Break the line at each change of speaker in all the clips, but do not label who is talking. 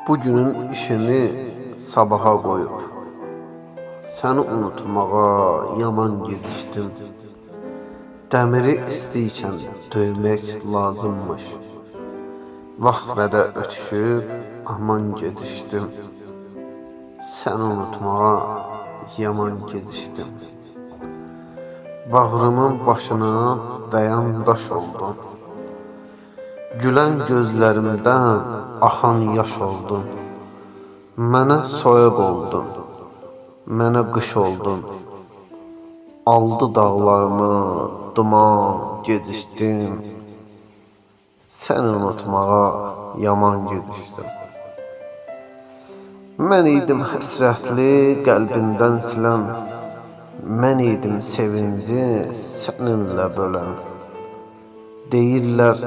Bugünün işini sabaha qoyub, səni unutmağa yaman gedişdim. Dəmiri istiykən döymək lazımmış. Vaxt vədə ötüşüb aman gedişdim. Səni unutmağa yaman gedişdim. Bağrımın başına dayan daş oldun. Gülən gözlərimdən axan yaş oldun. Mənə soyuq oldun, mənə qış oldun. Aldı dağlarımı duman gedişdim. Səni unutmağa yaman gedişdim. Mən idim həsrətli qəlbindən silən, mən idim sevinci səninlə bölən. Deyirlər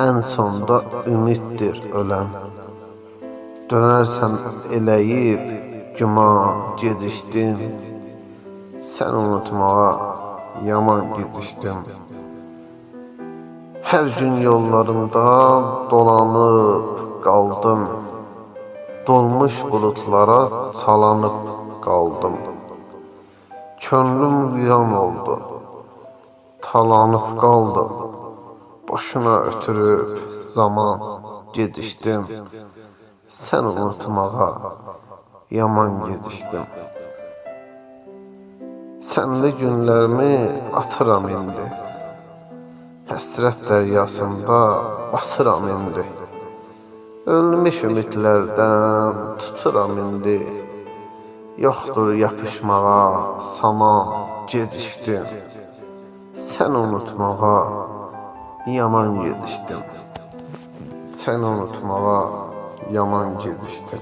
ən sonda ümiddir ölən. Dönərsən eləyib güman gedişdim. Səni unutmağa yaman gedişdim. Hər gün yollarında dolanıb qaldım. Dolmuş bulutlara çalanıb qaldım. Könlüm viran oldu, talanıb qaldım. Boşuna ötürüb zaman gedişdim. Səni unutmağa yaman gedişdim. Sənli günlərimi atıram indi. Həsrət dəryasında batıram indi. Ölmüş ümidlərdən tuturam indi. Yoxdur yapışmağa saman gedişdim. Səni unutmağa yaman gedişdim. Səni unutmağa yaman gedişdim.